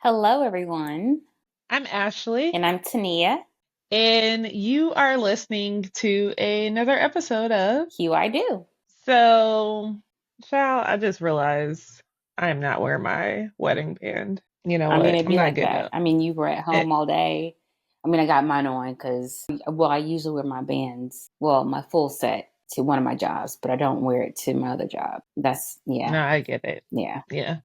Hello, everyone, I'm Ashley, and I'm Toniah. and you are listening to another episode of Hue I Do. So, Child, I just realized I am not wearing my wedding band. You know I mean, what? it'd I'm be not like getting that. up. I mean, you were at It, home all day. I mean, I got mine on because, well, I usually wear my bands, well, my full set to one of my jobs, but I don't wear it to my other job. Yeah, no, I get it. yeah. Yeah.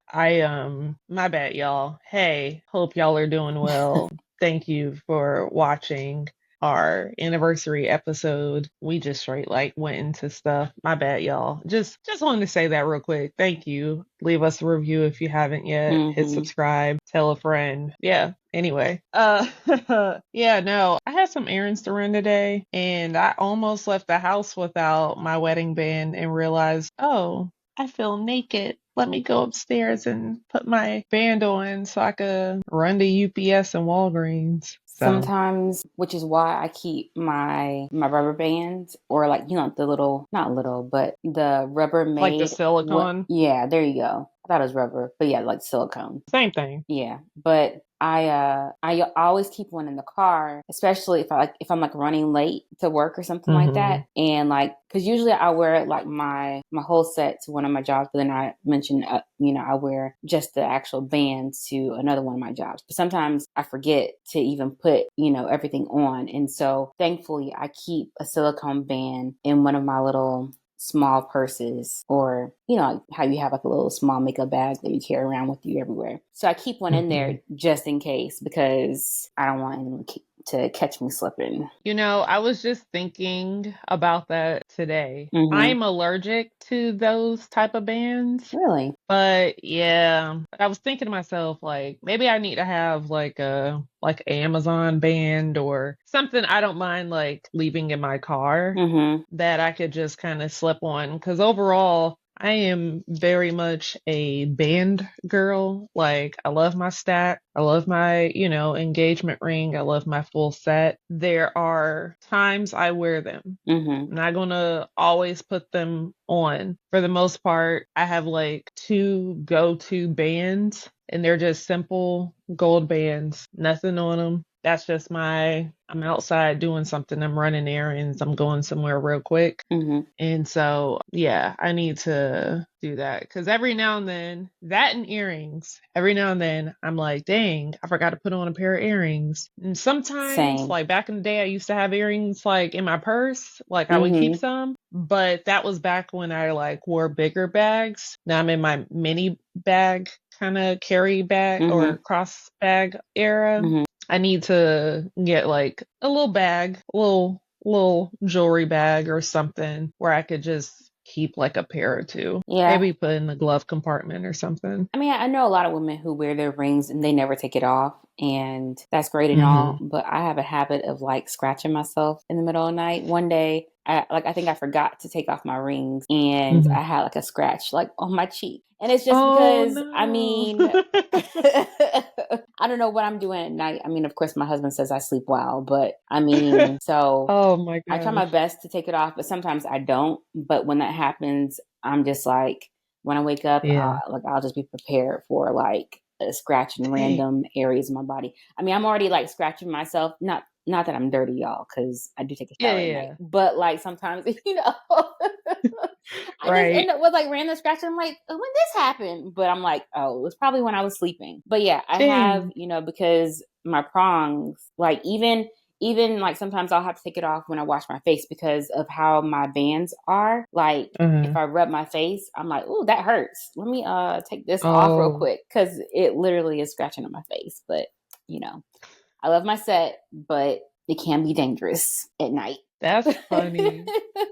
My bad, y'all. Hey, hope y'all are doing well. Thank you for watching our anniversary episode. We just straight like went into stuff. My bad, y'all. Just wanted to say that real quick. Thank you. Leave us a review if you haven't yet. Hit Mm-hmm. subscribe. Tell a friend. Yeah. Anyway, yeah, no, I had some errands to run today and I almost left the house without my wedding band and realized, oh, I feel naked. Let me go upstairs and put my band on so I could run to UPS and Walgreens. So, Sometimes, which is why I keep my rubber bands or like, the little, not little, but the like the Rubbermaid. What? silicone, Yeah, there you go. I thought it was rubber, but yeah, like silicone. same thing. Yeah, but I always keep one in the car, especially if I'm like running late to work or something like that, Hmm. and like because usually I wear like my whole set to one of my jobs, but then I mentioned I wear just the actual bands to another one of my jobs. But sometimes I forget to even put everything on, and so thankfully I keep a silicone band in one of my little small purses or like how you have like a little small makeup bag that you carry around with you everywhere. So I keep one in Hmm. there just in case because I don't want anyone to catch me slipping. I was just thinking about that today. Mm-hmm. I'm allergic to those type of bands. Really? But yeah, I was thinking to myself, like, maybe I need to have like Amazon band or something I don't mind like leaving in my car Mm-hmm. that I could just kind of slip on. Because overall, I am very much a band girl. Like, I love my stack. I love my, engagement ring. I love my full set. There are times I wear them. Mm-hmm. I'm not gonna always put them on. For the most part, I have like two go-to bands, and they're just simple gold bands, nothing on them. That's just I'm outside doing something, I'm running errands, I'm going somewhere real quick. Mm-hmm. And so, yeah, I need to do that because every now and then, that and earrings, every now and then, I'm like, dang, I forgot to put on a pair of earrings. And sometimes, Same. like back in the day, I used to have earrings like in my purse, like I would keep Mm-hmm. some, but that was back when I like wore bigger bags. Now I'm in my mini bag kind of carry bag Mm-hmm. or cross bag era. Mm-hmm. I need to get like a little bag, little jewelry bag or something where I could just keep like a pair or two. Yeah. Maybe put in the glove compartment or something. I mean, I know a lot of women who wear their rings and they never take it off, and that's great and Hmm. all. But I have a habit of like scratching myself in the middle of the night. One day, I think I forgot to take off my rings, and Hmm. I had like a scratch like on my cheek, and it's just Oh because I no. mean, I don't know what I'm doing at night. I mean, of course, my husband says I sleep well, but I mean, so Oh my I try my gosh. best to take it off, but sometimes I don't. But when that happens, I'm just like when I wake up, Yeah. I'll just be prepared for like scratching Dang. random areas of my body. I mean, I'm already like scratching myself. Not that I'm dirty, y'all, because I do take a Yeah, shower at night. yeah. But like sometimes, I just end Right. up with like random scratching. I'm like, when this happened? But I'm like, oh, it was probably when I was sleeping. But yeah, I have, Dang. because my prongs, like even like sometimes I'll have to take it off when I wash my face because of how my bands are. Like if Uh-huh. I rub my face, I'm like, ooh, that hurts. Let me take this off real Oh, quick because it literally is scratching on my face. But you know, I love my set, but it can be dangerous at night. that's funny.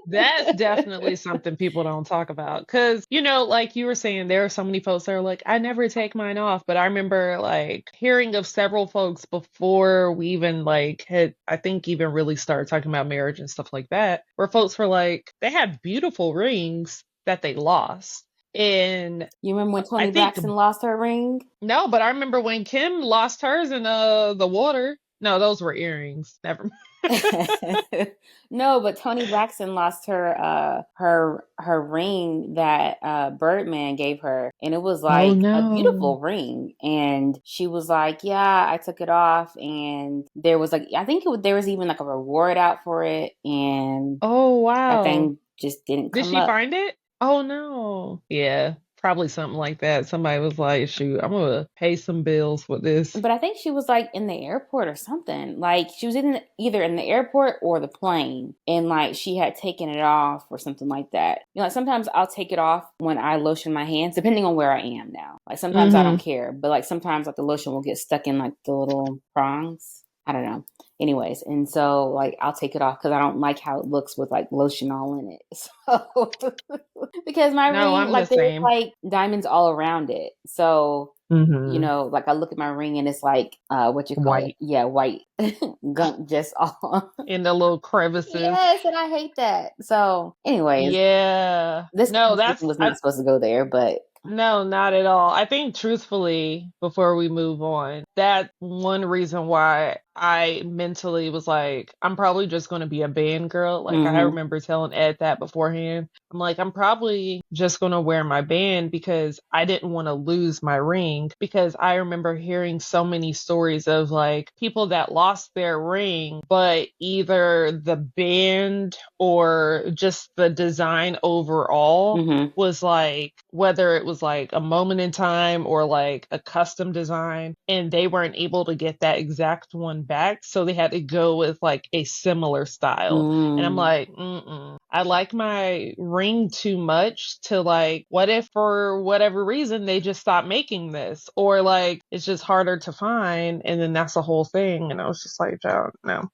That's definitely something people don't talk about. Cause, like you were saying, there are so many folks that are like, I never take mine off. But I remember like hearing of several folks before we even like had, I think, even really started talking about marriage and stuff like that, where folks were like, they had beautiful rings that they lost. And You remember when I Toni think, Braxton lost her ring? no, but I remember when Kim lost hers in the water. No, those were earrings. Never mind. No, but Toni Braxton lost her ring that Birdman gave her, and it was Oh like a no. beautiful ring. And she was like, "Yeah, I took it off," and there was like, I think there was even like a reward out for it, and Oh that wow. thing just didn't Did come she up. find it? Oh no. Yeah, probably something like that. Somebody was like, shoot, I'm gonna pay some bills with this. But I think she was like in the airport or something. Like she was either in the airport or the plane, and like she had taken it off or something like that. You know, like sometimes I'll take it off when I lotion my hands, depending on where I am now. Like sometimes I don't Mm-hmm. care, but like sometimes like the lotion will get stuck in like the little prongs. I don't know. Anyways, and so like I'll take it off because I don't like how it looks with like lotion all in it. So because my No, ring, I'm the like there's same. like diamonds all around it. So you Mm-hmm. know, like I look at my ring and it's like, what you call it? White Yeah, white gunk just all. in the little crevices. Yes, and I hate that. So, anyways, Yeah. this No, conversation was not supposed to go there, but no, not at all. I think truthfully, before we move on, that one reason why I mentally was like, I'm probably just going to be a band girl. Like I hmm remember telling Ed that beforehand. I'm like, I'm probably just going to wear my band because I didn't want to lose my ring, because I remember hearing so many stories of like people that lost their ring, but either the band or just the design overall hmm was like, whether it was like a moment in time or like a custom design, and they weren't able to get that exact one back, so they had to go with like a similar style. And I'm mm like, mm-mm. I like my ring too much to like, what if for whatever reason they just stop making this, or like it's just harder to find, and then that's the whole thing. And I was just like, Joe, no.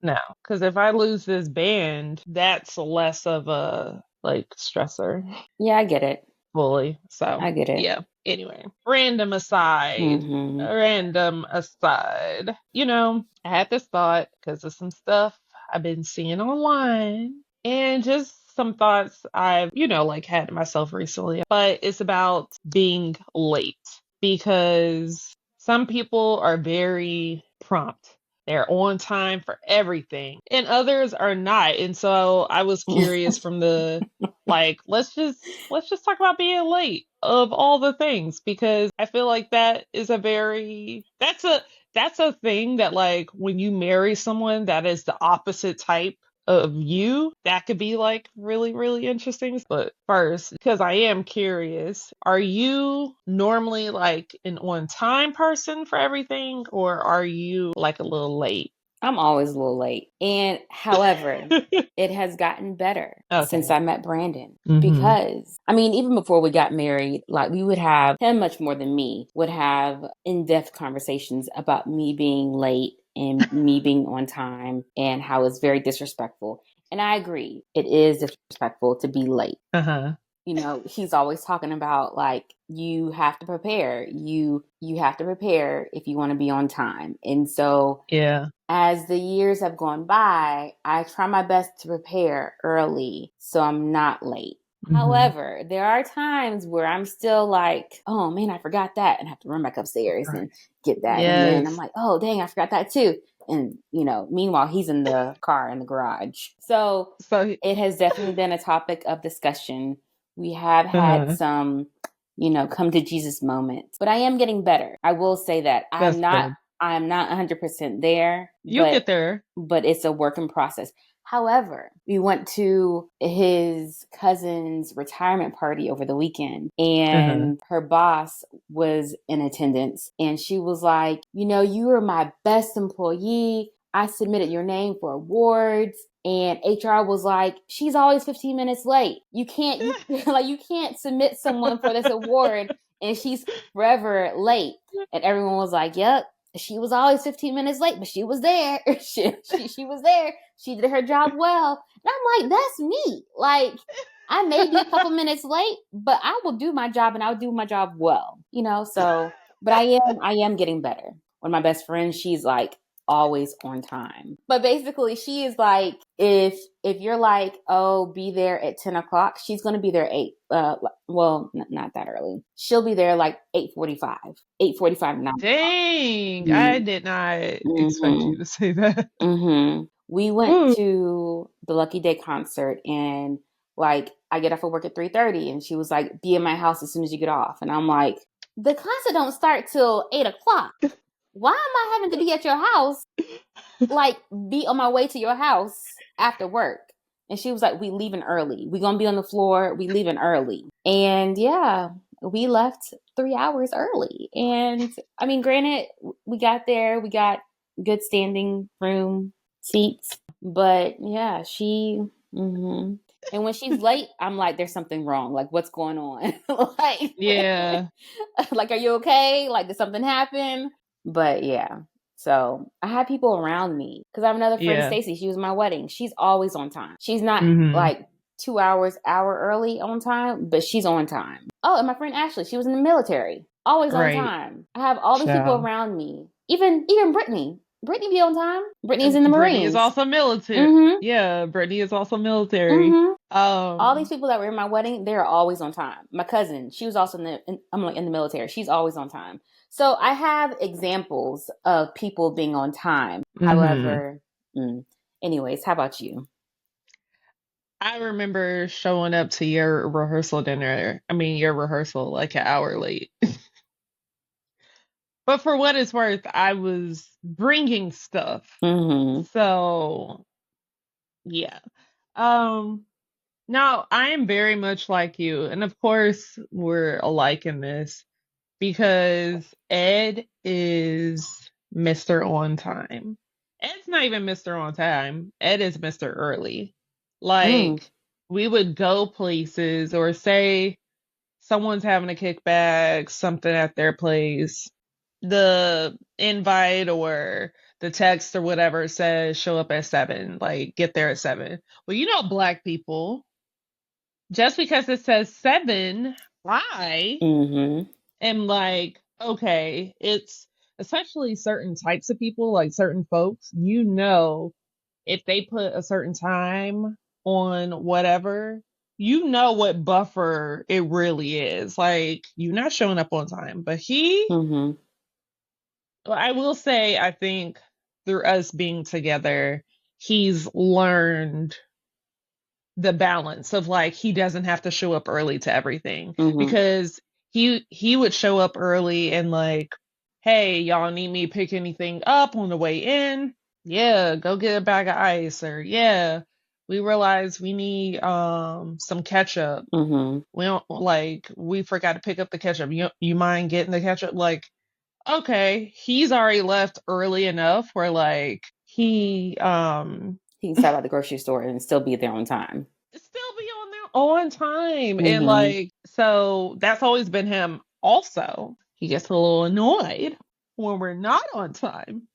No, because if I lose this band, that's less of a like stressor Yeah, I get it. fully. So I get it. yeah. Anyway, random aside, hmm random aside. I had this thought because of some stuff I've been seeing online, and just some thoughts I've, like had myself recently. But it's about being late, because some people are very prompt. They're on time for everything, and others are not. And so I was curious from the like, let's just talk about being late of all the things, because I feel like that is that's a thing that, like, when you marry someone that is the opposite type of you, that could be like really, really interesting. But first, because I am curious, are you normally like an on time person for everything, or are you like a little late? I'm always a little late. And however, it has gotten better since Okay. I met Brandon. Mm-hmm. Because, I mean, even before we got married, like we would have him much more than me, would have in depth conversations about me being late and me being on time and how it's very disrespectful. And I agree, it is disrespectful to be late. Uh-huh. You know, he's always talking about like you have to prepare. You have to prepare if you want to be on time. And so Yeah. as the years have gone by, I try my best to prepare early so I'm not late. Mm-hmm. However, there are times where I'm still like, oh man, I forgot that, and have to run back upstairs and get that. And then I'm Yes. like, oh dang, I forgot that too. And, meanwhile, he's in the car in the garage. So So, it has definitely been a topic of discussion. We have had uh-huh. some, come to Jesus moments, but I am getting better. I will say that That's good. I'm not 100% there, You'll but get there. it's a work in process. However, we went to his cousin's retirement party over the weekend, Uh-huh. and her boss was in attendance, and she was like, you are my best employee. I submitted your name for awards. And HR was like, she's always 15 minutes late. You like, you can't submit someone for this award and she's forever late. And everyone was like, yep, she was always 15 minutes late, but she was there. She was there. She did her job well. And I'm like, that's me. Like, I may be a couple minutes late, but I will do my job and I'll do my job well, so, but I am getting better. One of my best friends, she's like always on time. But basically she is like, if you're like, oh, be there at 10 o'clock, she's going to be there 8, well, not that early. She'll be there like 8:45, 8:45, 9 o'clock. Dang, I Mm-hmm. did not expect Mm-hmm. you to say that. Mm-hmm. We went Ooh. to the Lucky Day concert, and like I get off of work at 3:30, and she was like, "Be in my house as soon as you get off." And I'm like, "The concert don't start till 8 o'clock. Why am I having to be at your house? Like, be on my way to your house after work?" And she was like, "We leaving early. We gonna be on the floor. We leaving early." And yeah, we left 3 hours early. And I mean, granted, we got there. We got good standing room seats. But yeah, she. Mm-hmm. And when she's late, I'm like, "There's something wrong. Like, what's going on? Like, Yeah. like, are you okay? Like, did something happen?" But yeah. So I have people around me because I have another friend, Yeah. Stacy. She was my wedding. She's always on time. She's not Mm-hmm. like 2 hours, hour early on time, but she's on time. Oh, and my friend Ashleigh, she was in the military, always on Right. time. I have all these people Child. around me. Even Brittany. Brittany be on time. Brittany's in the Brittany is Marines. also military. Mm-hmm. Yeah, Brittany is also military. Mm-hmm. All these Um, people that were in my wedding, they're always on time. My cousin, she was also I'm like in the military. She's always on time. So I have examples of people being on time. mhm. However, anyways, how about you? I remember showing up to your rehearsal dinner. I mean, your rehearsal like an hour late. But for what it's worth, I was bringing stuff. Mm-hmm. So, yeah. Um, now I am very much like you. And of course, we're alike in this because Ed is Mr. On Time. Ed's not even Mr. On Time. Ed is Mr. Early. Mm. Like, we would go places or say someone's having a kickback, something at their place. The invite or the text or whatever says show up at 7, like get there at 7. Well, Black people, just because it says 7, I Mm-hmm. am like, okay, it's especially certain types of people, like certain folks, if they put a certain time on whatever, what buffer it really is. Like, you're not showing up on time. But Mm-hmm. I will say, I think through us being together, he's learned the balance of like he doesn't have to show up early to everything Mm-hmm. because he would show up early and like, hey, y'all need me to pick anything up on the way in? Yeah, go get a bag of ice. Or yeah, we realize we need some ketchup. Mm-hmm. We don't like we forgot to pick up the ketchup. You mind getting the ketchup? Like, okay, he's already left early enough where like he He can stop at the grocery store and still be there on time. still be on there on time. And Mm-hmm. like, so that's always been him also. He gets a little annoyed when we're not on time.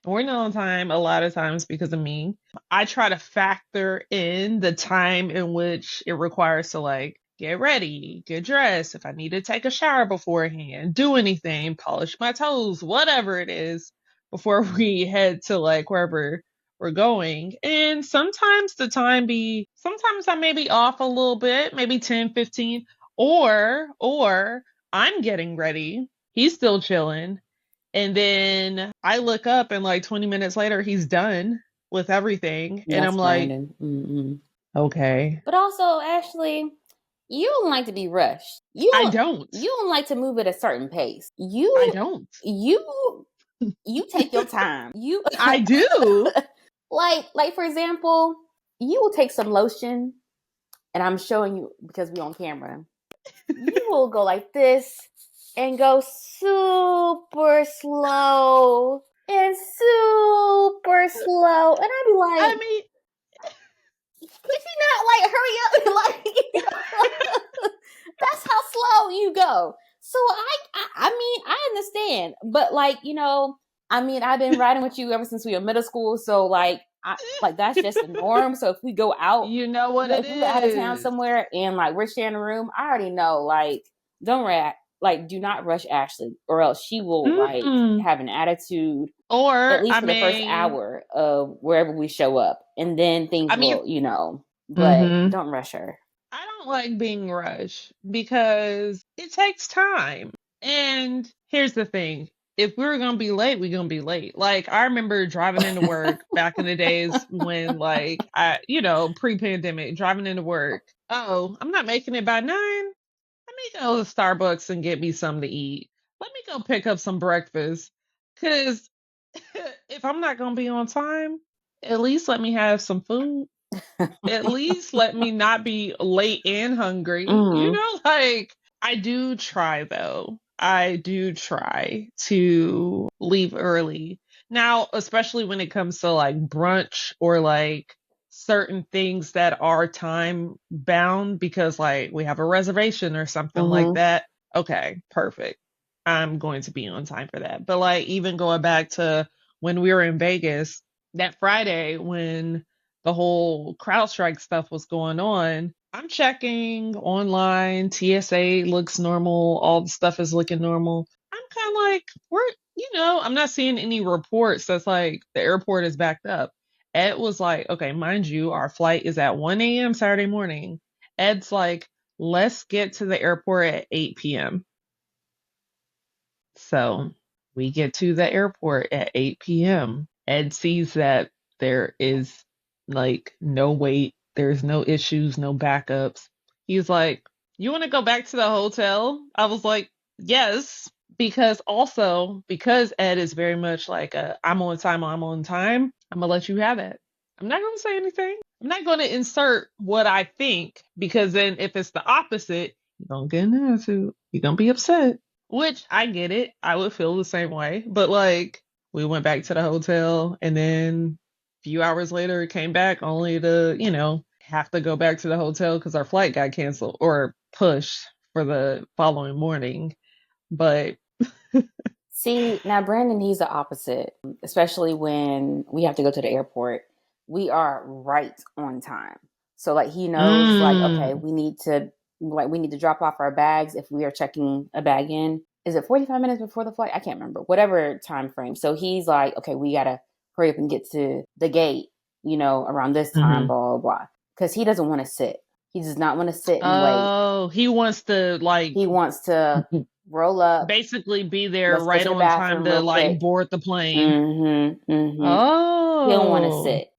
And we're not on time a lot of times because of me. I try to factor in the time in which it requires to like get ready, get dressed, if I need to take a shower beforehand, do anything, polish my toes, whatever it is, before we head to like wherever we're going. And sometimes sometimes I may be off a little bit, maybe 10, 15, or I'm getting ready. He's still chilling. And then I look up and like 20 minutes later, he's done with everything. And I'm That's like, Brandon. Mm-hmm. okay, But also, Ashleigh, you don't like to be rushed. I don't. You don't like to move at a certain pace. I don't. You you take your time. You I do. like for example, you will take some lotion, and I'm showing you because we're on camera. You will go like this and go super slow and super slow, and I'd be I like, mean, could you not like hurry up? Like that's how slow you go. So I mean I understand, but like I mean I've been riding with you ever since we were middle school, so like that's just the norm. So if we go out, you know what like it if we were out of town is. somewhere and like we're sharing a room, I already know like don't react. Like do not rush Ashleigh, or else she will like Mm-mm. have an attitude at Or, least for the first hour of wherever we show up, and then things I mean, will but hmm don't rush her. I don't like being rushed because it takes time. And here's the thing. if we were gonna be late, we're gonna be late. Like I remember driving into work back in the days when like pre-pandemic, driving into work. Oh, I'm not making it by 9. Let me go to Starbucks and get me something to eat. Let me go pick up some breakfast. Cause if I'm not gonna be on time, at least let me have some food. At least let me not be late and hungry. Hmm. Like I do try though. I do try to leave early. Now, especially when it comes to like brunch or like certain things that are time bound because like we have a reservation or something like Hmm. that. Okay, perfect. I'm going to be on time for that. But like even going back to when we were in Vegas that Friday when the whole CrowdStrike stuff was going on, I'm checking online. TSA looks normal. All the stuff is looking normal. I'm kind of like, I'm not seeing any reports that's like the airport is backed up. Ed was like, okay, mind you, our flight is at 1 a.m. Saturday morning. Ed's like, let's get to the airport at 8 p.m. So we get to the airport at 8 p.m. Ed sees that there is like no wait, there's no issues, no backups. He's like, you want to go back to the hotel? I was like, yes. Because Ed is very much like, I'm on time, I'm on time. I'm going to let you have it. I'm not going to say anything. I'm not going to insert what I think because then if it's the opposite, you're going to get an attitude. You're going to be upset. Which I get it. I would feel the same way. But like we went back to the hotel and then a few hours later came back only to, have to go back to the hotel because our flight got canceled or pushed for the following morning. But See, now Brandon, he's the opposite, especially when we have to go to the airport. We are right on time. So like he knows like, okay, mm, we need to drop off our bags if we are checking a bag in. Is it 45 minutes before the flight? I can't remember. Whatever time frame. So he's like, okay, we gotta hurry up and get to the gate, around this time, hmm blah, blah, blah. Because he doesn't want to sit. He does not want to sit and wait. Oh, he wants to like He wants to roll up. basically be there Let's go right to the on time bathroom to real like quick. board the plane. Mm-hmm. Mm-hmm. He don't want to Oh. sit.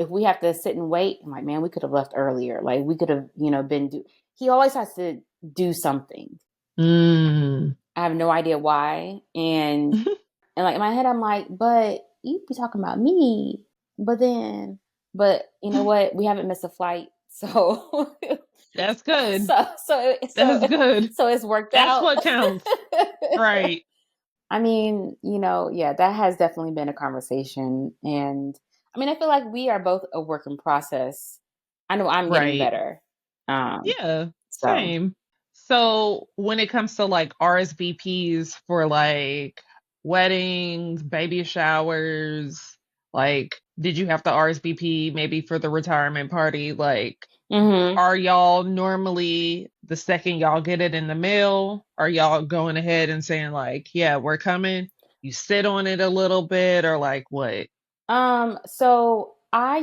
If we have to sit and wait, I'm like, man, we could have left earlier. Like we could have, he always has to do something. Mm. I have no idea why. And like in my head, I'm like, but you be talking about me. But you know what? We haven't missed a flight. So, That's good. so, so, That's so, good. so it's worked That's out. what counts. Right. I mean, yeah, that has definitely been a conversation. And I mean, I feel like we are both a work in process. I know I'm getting Right. better. Um, Yeah. so Same. So when it comes to like RSVPs for like weddings, baby showers, like did you have to RSVP maybe for the retirement party? Like hmm are y'all normally the second y'all get it in the mail? Are y'all going ahead and saying like, yeah, we're coming? You sit on it a little bit or like what? so I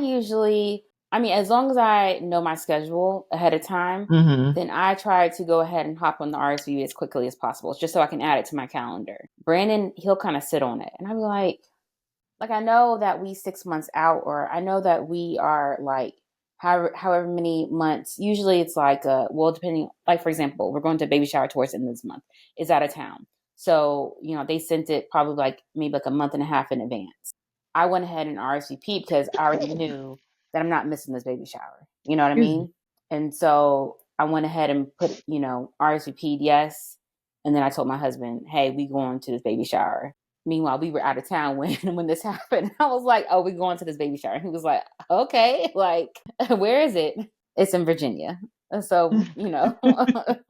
mean, as long as I know my schedule ahead of time, Mm-hmm. then I try to go ahead and hop on the RSVP as quickly as possible, just so I can add it to my calendar. Brandon, he'll kind of sit on it, and I'll be like I know that we 6 months out, or I know that we are like however many months. Usually it's like depending, like for example, we're going to a baby shower towards the end of this month. It's out of town. So, they sent it probably like maybe like a month and a half in advance. I went ahead and RSVP because I already knew that I'm not missing this baby shower. You know what I Excuse me. mean? And so I went ahead and put, RSVP'd yes. And then I told my husband, hey, we going to this baby shower. Meanwhile, we were out of town when when this happened. I was like, "Oh, we're going to this baby shower." And he was like, "Okay, like, where is it?" It's in Virginia. So, but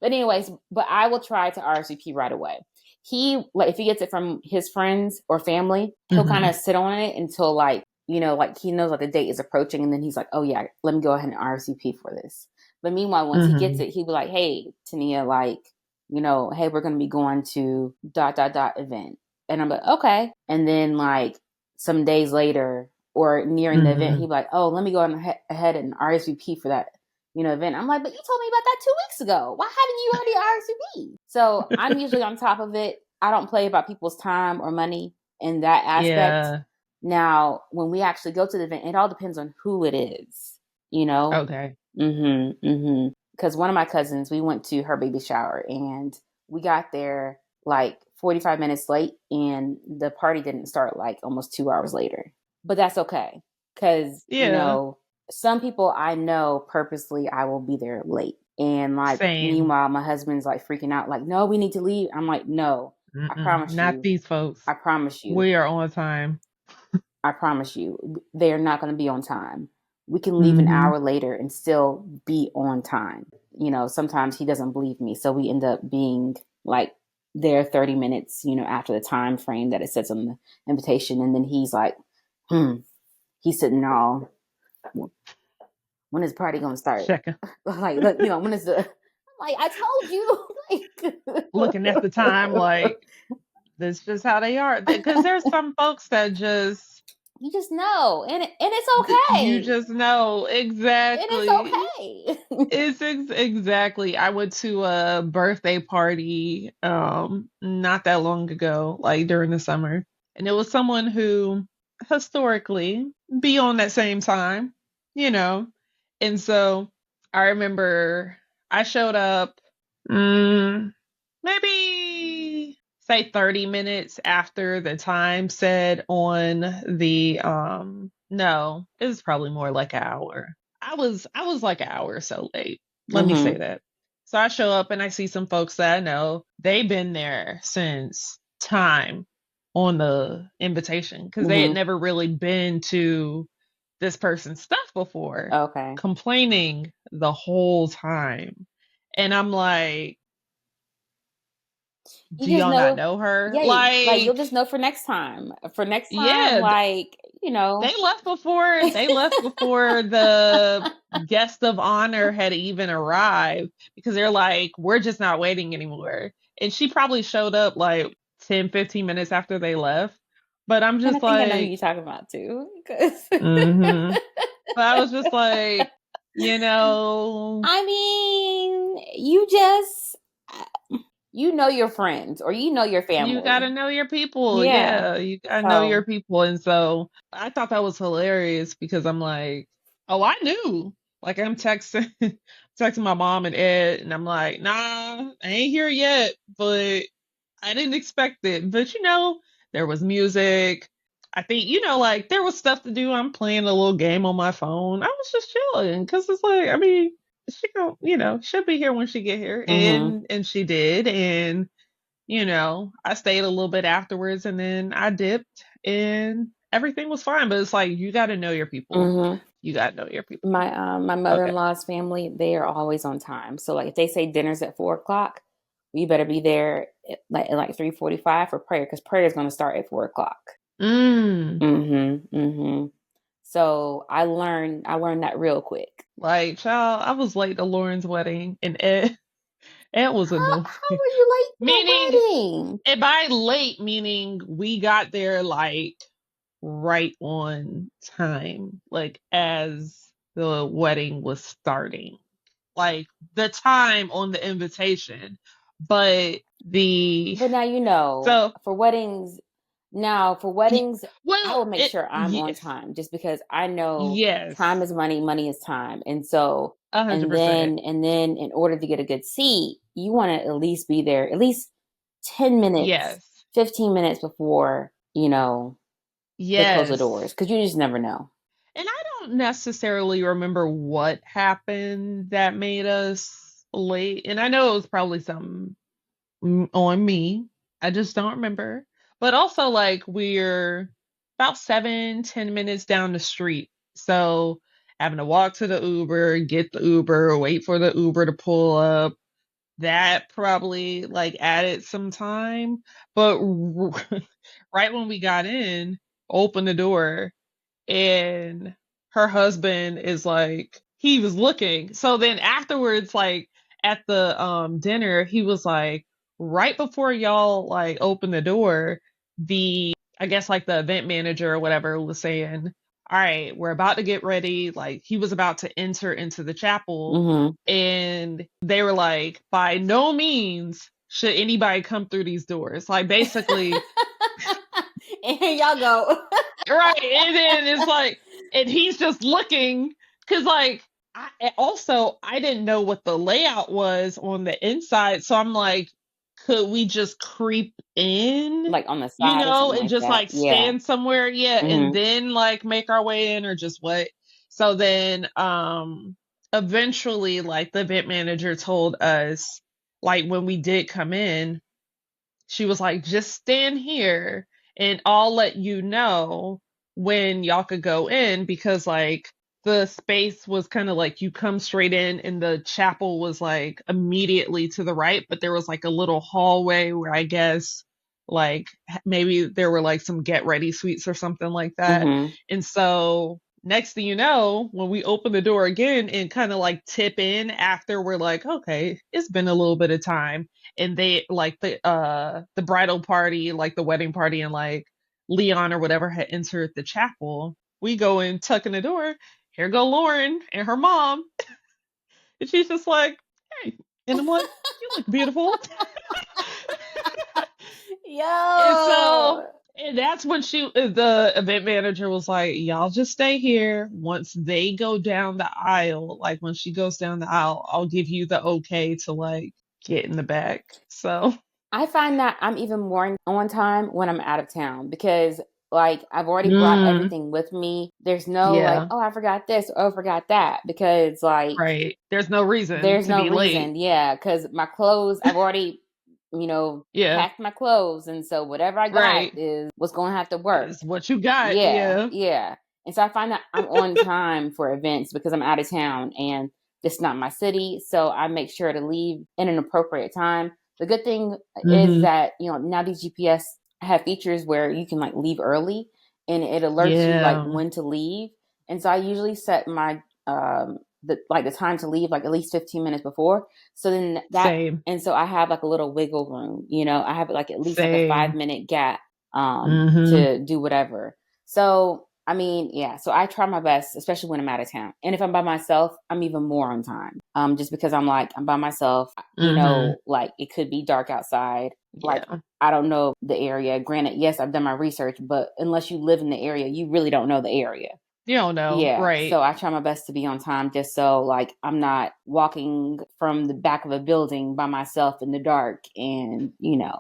anyways, but I will try to RSVP right away. He like if he gets it from his friends or family, he'll kind Mm-hmm. of sit on it until like like he knows like the date is approaching, and then he's like, "Oh yeah, let me go ahead and RSVP for this." But meanwhile, once he gets Mm-hmm. it, he'll be like, "Hey, Toniah, like, hey, we're gonna be going to dot dot dot event." And I'm like, okay. And then like some days later or nearing the event, he'd Mm-hmm. be like, oh, let me go ahead and RSVP for that, event. I'm like, but you told me about that 2 weeks ago. Why haven't you already RSVP? So I'm usually on top of it. I don't play about people's time or money in that aspect. Yeah. Now, when we actually go to the event, it all depends on who it is, you know? Okay. Because one of my cousins, we went to her baby shower and we got there like 45 minutes late and the party didn't start like almost 2 hours later. But that's okay. Because, Yeah. some people I know purposely I will be there late. And like, Same. meanwhile, my husband's like freaking out, like, no, we need to leave. I'm like, no, I Mm-mm. promise Not you. these folks. I promise you. We are on time. I promise you. They're not going to be on time. We can leave an Mm-hmm. hour later and still be on time. Sometimes he doesn't believe me. So we end up being like there 30 minutes, after the time frame that it says on the invitation. And then he's like, he's sitting all, when is the party going to start? Checking. Like, look, when is the, like, I told you. Looking at the time like, that's just how they are. Because there's some folks that just, You just know. And it's you okay. just know. And it's Exactly. okay. Exactly. I went to a birthday party not that long ago, like during the summer. And it was someone who historically be on that same time, you know. And so I remember I showed up maybe say 30 minutes after the time said on the no, it was probably more like an hour. I was like an hour or so late. Let me say Mm-hmm. that. So I show up and I see some folks that I know. They've been there since time on the invitation because they had Mm-hmm. never really been to this person's stuff before, Okay. complaining the whole time. And I'm like, You do just y'all not know, know her? yeah, like you'll Like, just know for next time. For next time, yeah, like, they left before the guest of honor had even arrived because they're like, we're just not waiting anymore. And she probably showed up like 10, 15 minutes after they left. But I'm And I just think I know who like, you're talking about too. 'Cause mm-hmm. But I was just like, you know, I mean, you know your friends or you know your you family. gotta know your people. Yeah. Yeah, you gotta know your So, people. And so I thought that was hilarious because I'm like, oh, I knew. Like I'm texting texting my mom and Ed, and I'm like, nah, I ain't here yet, but I didn't expect it. But there was music. I think, like there was stuff to do. I'm playing a little game on my phone. I was just chilling because it's like, I mean, she gon' she'll be here when she get here, mm-hmm. and she did, and I stayed a little bit afterwards and then I dipped and everything was fine. But it's like, you got to know your people. Mm-hmm. You got to know your people. My Okay. mother-in-law's family, they are always on time. So like if they say dinner's at 4 o'clock, we better be there at like 3:45 for prayer because prayer is going to start at 4 o'clock. Mm. So I learned that real quick. Like, child, I was late to Lauren's wedding and Ed was annoying. How were you late to Meaning, a wedding? and by late, meaning we got there like right on time, like as the wedding was starting. Like the time on the invitation, but the But now so for weddings. Now for y- weddings, I well will make it sure I'm on yes, time just because I know time yes, is money, money is time, and so 100%. and then in order to get a good seat, you want to at least be there at least 10 minutes, Yes, 15 minutes before they close the doors yes. because you just never know. And I don't necessarily remember what happened that made us late, and I know it was probably something on me. I just don't remember. But also, like, we're about 7, 10 minutes down the street. So having to walk to the Uber, get the Uber, wait for the Uber to pull up. That probably like added some time. But right when we got in, opened the door, and her husband is like, he was looking. So then afterwards, like at the dinner, he was like, right before y'all like open the door, I guess like the event manager or whatever was saying, all right, we're about to get ready. Like he was about to enter into the chapel, Mm-hmm. and they were like, by no means should anybody come through these doors. Like basically, And here y'all go. right. And then it's like, and he's just looking because like I didn't know what the layout was on the inside. So I'm like, could we just creep in, Like on the side or something and like just that. like Yeah. stand somewhere? Yeah. And Hmm. then like make our way in or just what? So then eventually like the event manager told us like when we did come in, she was like, just stand here and I'll let you know when y'all could go in because like the space was kind of like you come straight in and the chapel was like immediately to the right, but there was like a little hallway where I guess like maybe there were like some get ready suites or something like that. Hmm. And so next thing you know, when we open the door again and kind of like tip in after we're like, okay, it's been a little bit of time and they like the bridal party, like the wedding party and like Leon or whatever had entered the chapel. We go in, tuck in the door. Here go Lauren and her mom. And she's just like, hey. And I'm like, you look beautiful. And so, Yo. and that's when the event manager was like, y'all just stay here. Once they go down the aisle, like when she goes down the aisle, I'll give you the okay to like get in the back. So, I find that I'm even more on time when I'm out of town because like I've already brought mm, everything with me. There's no like, yeah, oh, I forgot this or oh, I forgot that because like right. There's no reason there's to no be late. reason. Yeah, because my clothes, I've already, Yeah, packed my clothes. And so whatever I got right. is what's going to have to work. Is what you got. Yeah, Yeah. yeah. And so I find that I'm on time for events because I'm out of town and it's not my city. So I make sure to leave in an appropriate time. The good thing is Hmm. that, now these GPS have features where you can like leave early and it alerts you like Yeah. when to leave. And so I usually set my the time to leave like at least 15 minutes before. So then that Same. and so I have like a little wiggle room, I have like at least like a Same. 5 minute gap Hmm. to do whatever. So, I mean, yeah, so I try my best, especially when I'm out of town. And if I'm by myself, I'm even more on time. Just because I'm by myself, Hmm. like it could be dark outside. Like Yeah. I don't know the area. Granted, yes, I've done my research, but unless you live in the area, you really don't know the area. You don't know. Yeah, Right. so I try my best to be on time just so like I'm not walking from the back of a building by myself in the dark and, Yeah.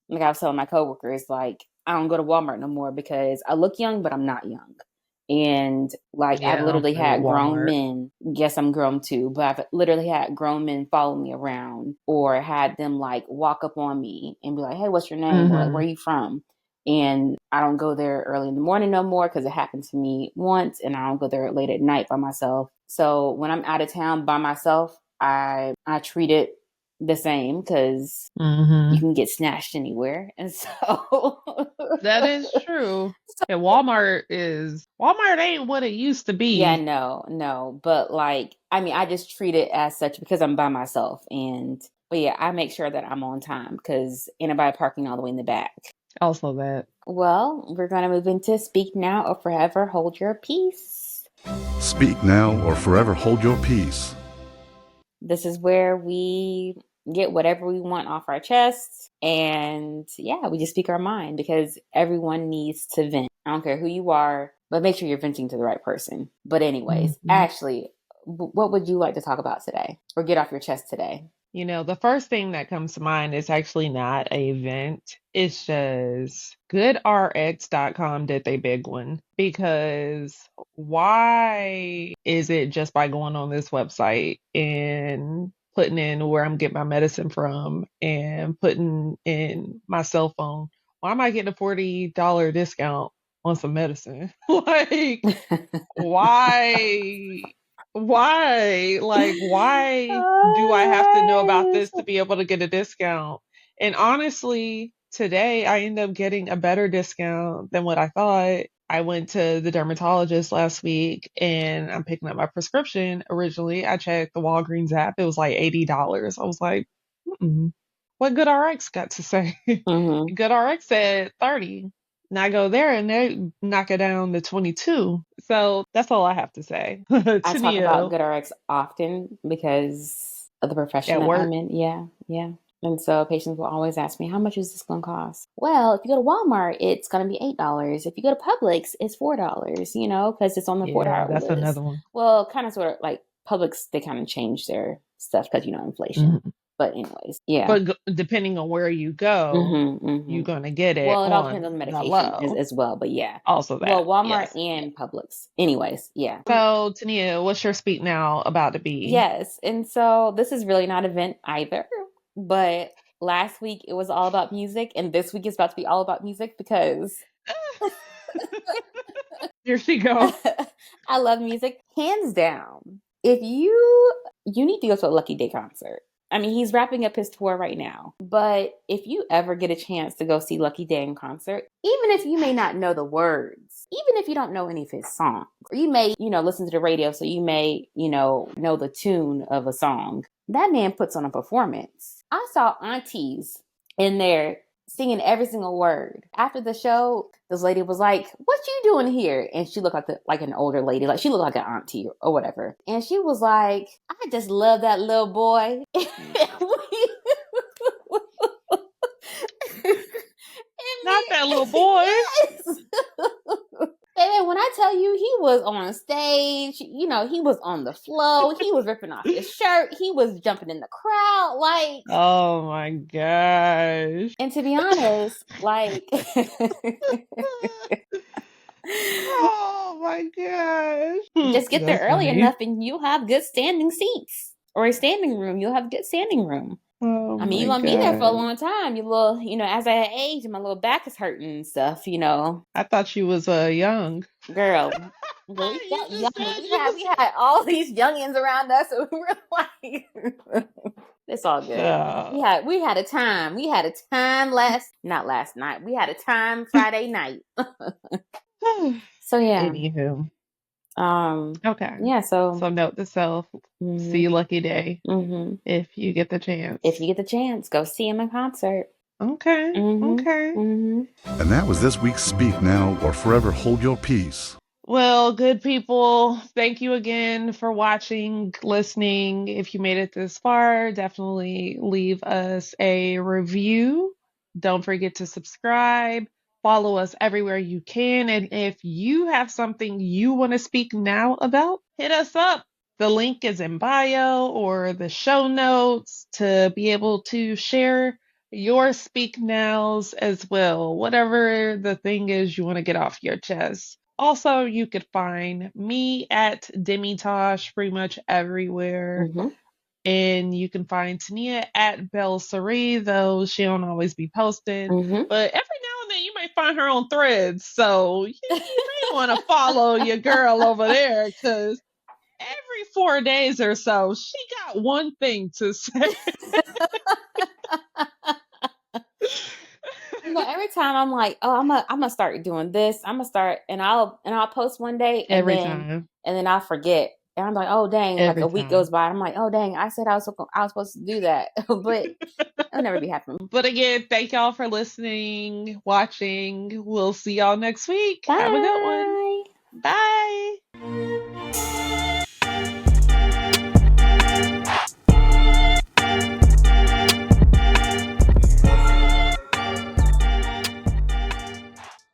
like I was telling my coworkers, like I don't go to Walmart no more because I look young, but I'm not young. And like I've Yeah. literally I hate had grown Walmart. men, yes, I'm grown too, but I've literally had grown men follow me around or had them like walk up on me and be like, hey, what's your name? Or like, where Hmm. are you from? And I don't go there early in the morning no more because it happened to me once and I don't go there late at night by myself. So when I'm out of town by myself, I treat it the same because you Hmm. can get snatched anywhere. And so That is true. And Walmart ain't what it used to yeah, be. no, no. But like, I mean, I just treat it as such because I'm by myself. But yeah, I make sure that I'm on time because ain't nobody parking all the way in the back. Also that. Well, we're going to move into speak now or forever hold your peace. Speak now or forever hold your peace. This is where we get whatever we want off our chests. And yeah, we just speak our mind because everyone needs to vent. I don't care who you are, but make sure you're venting to the right person. But, anyways, Hmm. Ashley, what would you like to talk about today or get off your chest today? The first thing that comes to mind is actually not an event. It's just goodrx.com did they big one because why is it just by going on this website and putting in where I'm getting my medicine from and putting in my cell phone? Why am I getting a $40 discount on some medicine? Like, why why do I have to know about Oh this to be able to get a discount? And honestly, today I end up getting a better discount than what I thought. I went to the dermatologist last week and I'm picking up my prescription. Originally I checked the Walgreens app, it was like $80. I was like, what GoodRx got to say? mm-hmm. GoodRx said 30. And I go there and they knock it down to 22. So that's all I have to say. I talk about Tania, GoodRx often because of the profession at that I'm work. in. Yeah, yeah. And so patients will always ask me, how much is this going to cost? Well, if you go to Walmart, it's going to be $8. If you go to Publix, it's $4, because it's on the Yeah, $4 that's list. another one. Well, kind of sort of like Publix, they kind of change their stuff because, inflation. Mhm. But anyways, yeah. But depending on where you go, you're going to get it Well, it all on depends on the the medication low. as well. But yeah. Also that. Well, Walmart yes. and Publix. Anyways, yeah. So, Toniah, what's your speak now about to be? Yes. And so this is really not an event either. But last week it was all about music. And this week is about to be all about music because... Here she goes. I love music. Hands down. If you need to go to a Lucky Day concert. I mean, he's wrapping up his tour right now. But if you ever get a chance to go see Lucky Day in concert, even if you may not know the words, even if you don't know any of his songs, or you may, listen to the radio, so you may, know the tune of a song, that man puts on a performance. I saw aunties in there singing every single word. After the show, this lady was like, "What you doing here?" And she looked like an older lady, like she looked like an auntie or whatever. And she was like, "I just love that little boy." Not that little boy. Yes. And when I tell you, he was on stage, he was on the floor, he was ripping off his shirt, he was jumping in the crowd, like. Oh my gosh. And to be honest, like. Oh my gosh. Just get there early enough and you'll have good standing seats. Or a standing room, you'll have good standing room. Oh, I mean, you're going to be there for a long time. You little, as I age, my little back is hurting and stuff, I thought she was young. Girl. We had all these youngins around us, so we were like, it's all good. We had a time. We had a time not last night. We had a time Friday night. So yeah. Anywho. Okay. Yeah. So note to self: see Lucky Day if you get the chance. If you get the chance, go see him in concert. Okay. Okay. And that was this week's Speak Now or Forever Hold Your Peace. Well, good people, thank you again for watching, listening. If you made it this far, definitely leave us a review. Don't forget to subscribe. Follow us everywhere you can. And if you have something you want to speak now about, hit us up. The link is in bio or the show notes to be able to share your speak nows as well. Whatever the thing is you want to get off your chest. Also, you could find me at Demitosh pretty much everywhere. And you can find Toniah at Belle Cerie, though she don't always be posted. But every now and then you might find her on Threads. So you may want to follow your girl over there because every 4 days or so, she got one thing to say. Every time I'm like, oh, I'm gonna start doing this. I'm gonna start, and I'll post one day, and then I'll forget, and I'm like, oh dang, like a week goes by. I'm like, oh dang, I said I was supposed to do that, but it'll never be happening. But again, thank y'all for listening, watching. We'll see y'all next week. Bye. Have a good one.